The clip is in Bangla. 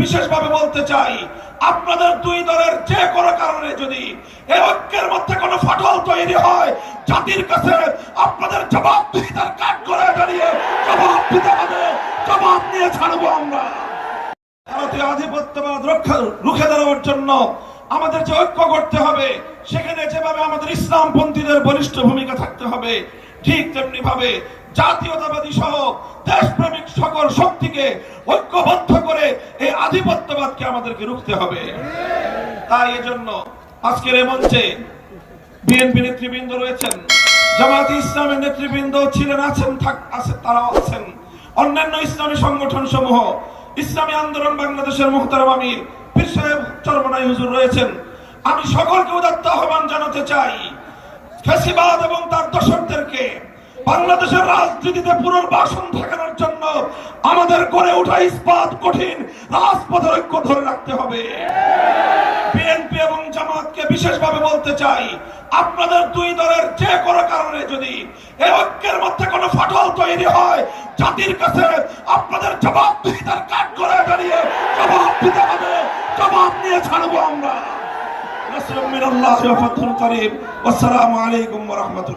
বিশেষভাবে বলতে চাই, আপনাদের দুই দলের যে কোনো কারণে যদি এই ঐক্যের মধ্যে কোনো ফাটল তৈরি হয়, জাতির কাছে আপনাদের জবাবদিহিতার কাঠ করে দাঁড়িয়ে জবাব দিতে হবে। জবাব নিয়ে ছাড়বো আমরা। ভারতীয় আধিপত্যবাদ রুখে দাঁড়ানোর জন্য আমাদের যে ঐক্য করতে হবে, সেখানে যেভাবে আমাদের ইসলামপন্থীদের বলিষ্ঠ ভূমিকা থাকতে হবে, ঠিক তেমনি ভাবে জাতীয়তাবাদী সহ দেশপ্রেমিক সকল শক্তিকে ঐক্যবদ্ধ করে এই আধিপত্যবাদকে আমাদেরকে রুখতে হবে। তাই এজন্য আজকের এই মঞ্চে বিএনপি নেতৃবৃন্দ রয়েছেন, জামায়াতে ইসলামের নেতৃবৃন্দ ছিলেন, আছেন, তারাও আছেন, অন্যান্য ইসলামী সংগঠন সমূহ, ইসলামী আন্দোলন বাংলাদেশের মুহতারাম আমির পীর সাহেব চরমনাই হুজুর রয়েছেন। আমি সকলকে উদাত্ত আহ্বান জানাতে চাই, ফ্যাসিবাদ এবং তার দোসরদেরকে বাংলাদেশের রাজনীতিতে পুনর্বাসন ঠেকানোর জন্য আমাদের গড়ে ওঠা ইস্পাত কঠিন রাজপথের ঐক্য ধরে রাখতে হবে। বিএনপি এবং জামাতকে বিশেষভাবে বলতে চাই, আপনাদের দুই দলের যে কোনো কারণে যদি এই ঐক্যের মধ্যে কোনো ফাটল তৈরি হয়, জাতির কাছে আপনাদের জবাবদিহিতার কাঠ করে দাঁড়িয়ে জবাব দিতে হবে। জবাব নিয়ে ছাড়বো আমরা। নাসরুম মিনাল্লাহি ওয়া ফাতহুন করিম। আসসালামু আলাইকুম ওয়া রাহমাতুল্লাহ।